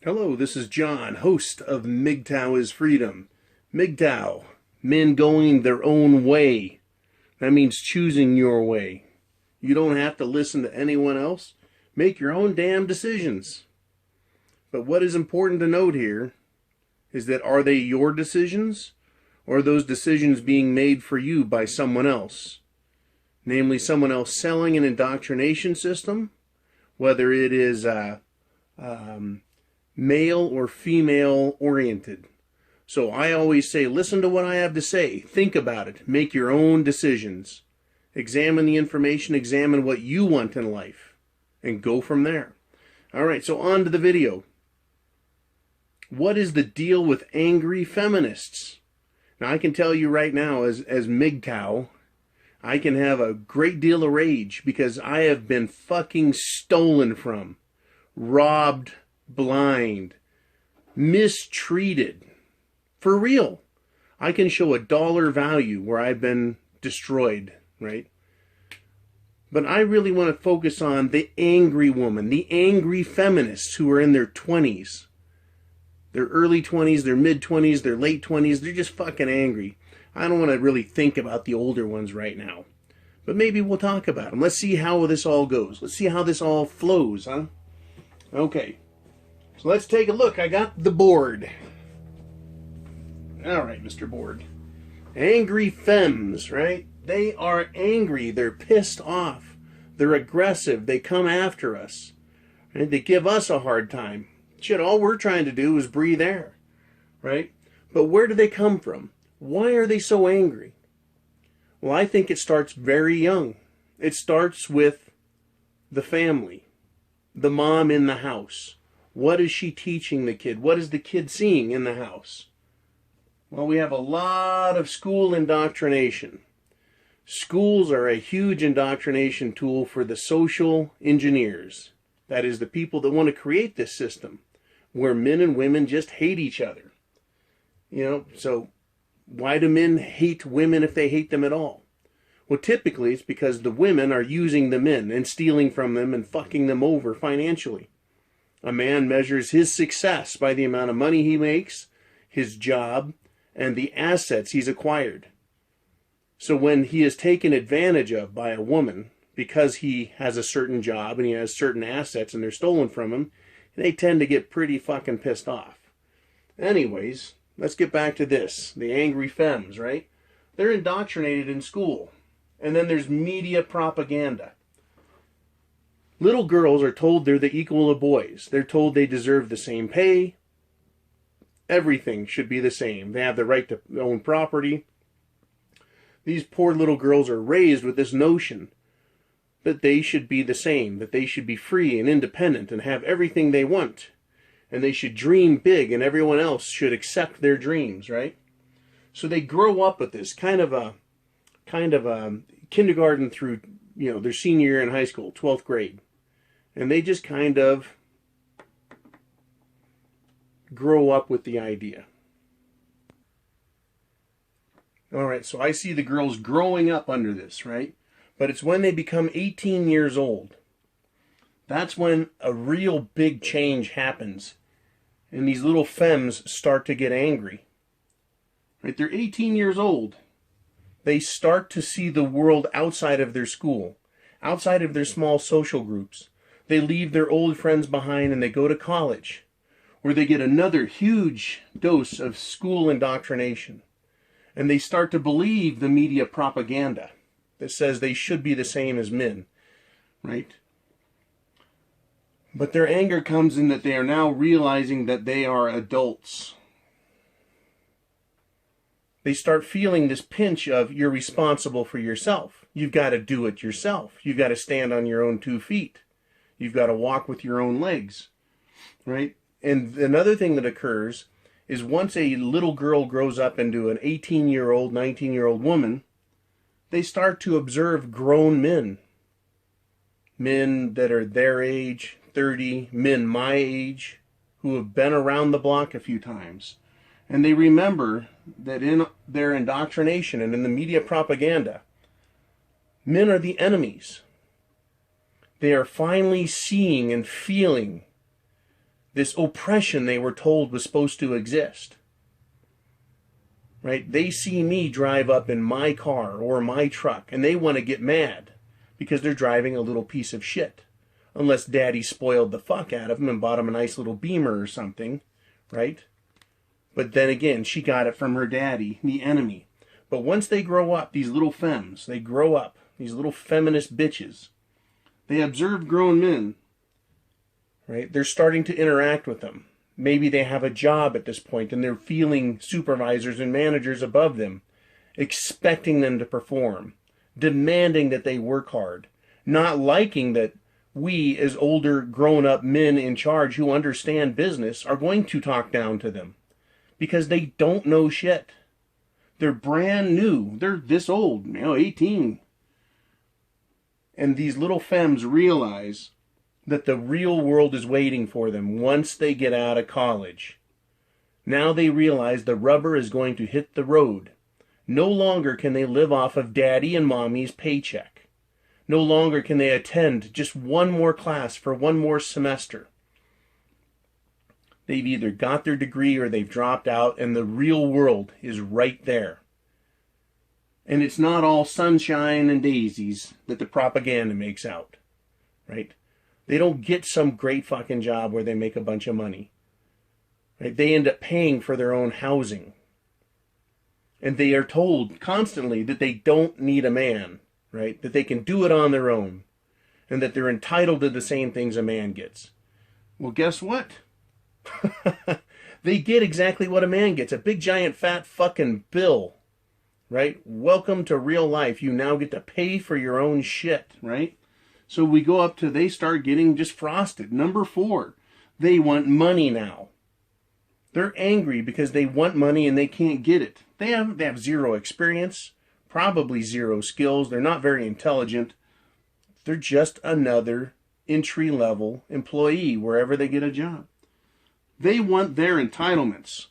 Hello, this is John, host of Mgtow is Freedom. Mgtow, men going their own way. That means choosing your way. You don't have to listen to anyone else. Make your own damn decisions. But what is important to note here is that are they your decisions, or are those decisions being made for you by someone else? Namely, someone else selling an indoctrination system, whether it is male or female oriented. So I always say, listen to what I have to say. Think about it. Make your own decisions. Examine the information. Examine what you want in life. And go from there. All right, so on to the video. What is the deal with angry feminists? Now, I can tell you right now, as Mgtow, I can have a great deal of rage because I have been fucking stolen from, robbed, blind, mistreated. For real. I can show a dollar value where I've been destroyed, right? But I really want to focus on the angry woman, the angry feminists who are in their 20s. Their early 20s, their mid-20s, their late 20s. They're just fucking angry. I don't want to really think about the older ones right now. But maybe we'll talk about them. Let's see how this all goes. Let's see how this all flows, huh? Okay. So let's take a look. I got the board. All right, Mr. Board. Angry femmes, right? They are angry. They're pissed off. They're aggressive. They come after us. Right? They give us a hard time. Shit, all we're trying to do is breathe air. Right? But where do they come from? Why are they so angry? Well, I think it starts very young. It starts with the family. The mom in the house. What is she teaching the kid? What is the kid seeing in the house? Well, we have a lot of school indoctrination. Schools are a huge indoctrination tool for the social engineers. That is, the people that want to create this system where men and women just hate each other. You know, so why do men hate women if they hate them at all? Well, typically it's because the women are using the men and stealing from them and fucking them over financially. A man measures his success by the amount of money he makes, his job, and the assets he's acquired. So when he is taken advantage of by a woman because he has a certain job and he has certain assets and they're stolen from him, they tend to get pretty fucking pissed off. Anyways, let's get back to this. The angry femmes, right? They're indoctrinated in school. And then there's media propaganda. Little girls are told they're the equal of boys. They're told they deserve the same pay. Everything should be the same. They have the right to own property. These poor little girls are raised with this notion that they should be the same, that they should be free and independent and have everything they want. And they should dream big and everyone else should accept their dreams, right? So they grow up with this kind of a kindergarten through, their senior year in high school, 12th grade. And they just kind of grow up with the idea. All right, so I see the girls growing up under this, right? But it's when they become 18 years old. That's when a real big change happens. And these little femmes start to get angry. Right? They're 18 years old. They start to see the world outside of their school, outside of their small social groups. They leave their old friends behind and they go to college, where they get another huge dose of school indoctrination. And they start to believe the media propaganda that says they should be the same as men, right? But their anger comes in that they are now realizing that they are adults. They start feeling this pinch of, you're responsible for yourself. You've got to do it yourself. You've got to stand on your own 2 feet. You've got to walk with your own legs, right? And another thing that occurs is once a little girl grows up into an 18-year-old, 19-year-old woman, they start to observe grown men. Men that are their age, 30, men my age, who have been around the block a few times. And they remember that in their indoctrination and in the media propaganda, men are the enemies. They are finally seeing and feeling this oppression they were told was supposed to exist. Right? They see me drive up in my car or my truck, and they want to get mad because they're driving a little piece of shit. Unless daddy spoiled the fuck out of them and bought them a nice little Beamer or something, right? But then again, she got it from her daddy, the enemy. But once they grow up, these little femmes, they grow up, these little feminist bitches, they observe grown men, right? They're starting to interact with them. Maybe they have a job at this point and they're feeling supervisors and managers above them, expecting them to perform, demanding that they work hard, not liking that we, as older, grown-up men in charge who understand business, are going to talk down to them because they don't know shit. They're brand new. They're this old, 18. And these little femmes realize that the real world is waiting for them once they get out of college. Now they realize the rubber is going to hit the road. No longer can they live off of daddy and mommy's paycheck. No longer can they attend just one more class for one more semester. They've either got their degree or they've dropped out, and the real world is right there. And it's not all sunshine and daisies that the propaganda makes out, right? They don't get some great fucking job where they make a bunch of money, right? They end up paying for their own housing. And they are told constantly that they don't need a man, right? That they can do it on their own, and that they're entitled to the same things a man gets. Well, guess what? They get exactly what a man gets. A big, giant, fat fucking bill, right? Welcome to real life. You now get to pay for your own shit, right? So we go up to, they start getting just frosted. Number 4, they want money now. They're angry because they want money and they can't get it. They have zero experience, probably zero skills. They're not very intelligent. They're just another entry-level employee wherever they get a job. They want their entitlements.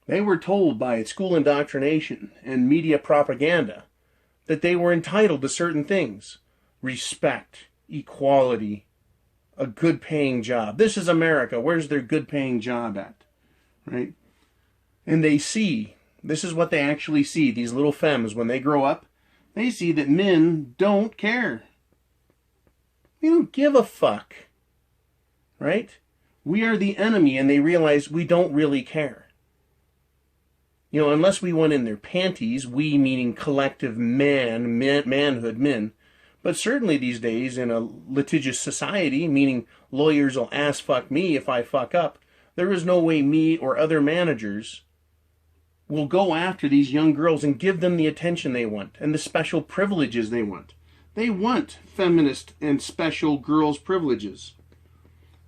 They were told by school indoctrination and media propaganda that they were entitled to certain things. Respect, equality, a good-paying job. This is America. Where's their good-paying job at? Right? And they see, this is what they actually see, these little femmes, when they grow up, they see that men don't care. They don't give a fuck. Right? We are the enemy, and they realize we don't really care. You know, unless we went in their panties, we meaning collective manhood, men. But certainly these days, in a litigious society, meaning lawyers will ass fuck me if I fuck up, there is no way me or other managers will go after these young girls and give them the attention they want and the special privileges they want. They want feminist and special girls' privileges.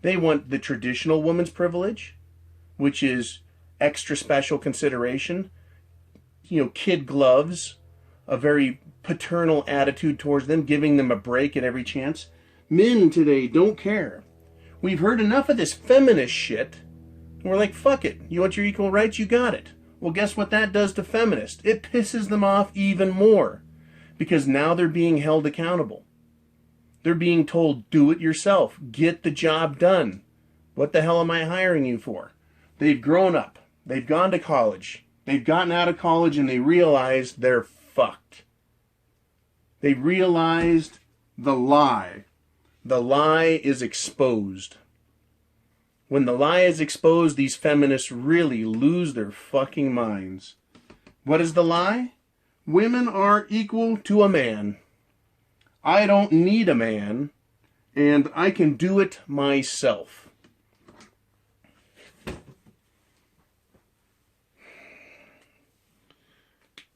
They want the traditional woman's privilege, which is extra special consideration, kid gloves, a very paternal attitude towards them, giving them a break at every chance. Men today don't care. We've heard enough of this feminist shit, and we're like, fuck it. You want your equal rights? You got it. Well, guess what that does to feminists? It pisses them off even more, because now they're being held accountable. They're being told, do it yourself. Get the job done. What the hell am I hiring you for? They've grown up. They've gone to college. They've gotten out of college and they realize they're fucked. They realized the lie. The lie is exposed. When the lie is exposed, these feminists really lose their fucking minds. What is the lie? Women are equal to a man. I don't need a man, and I can do it myself.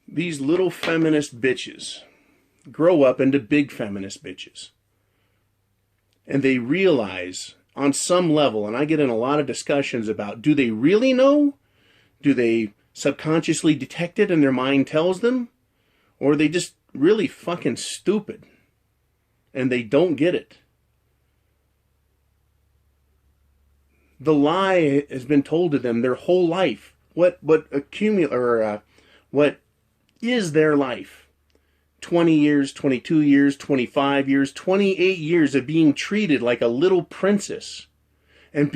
These little feminist bitches grow up into big feminist bitches. And they realize on some level, and I get in a lot of discussions about, do they really know? Do they subconsciously detect it and their mind tells them? Or are they just really fucking stupid and they don't get it? The lie has been told to them their whole life. What is their life? 20 years, 22 years, 25 years, 28 years of being treated like a little princess and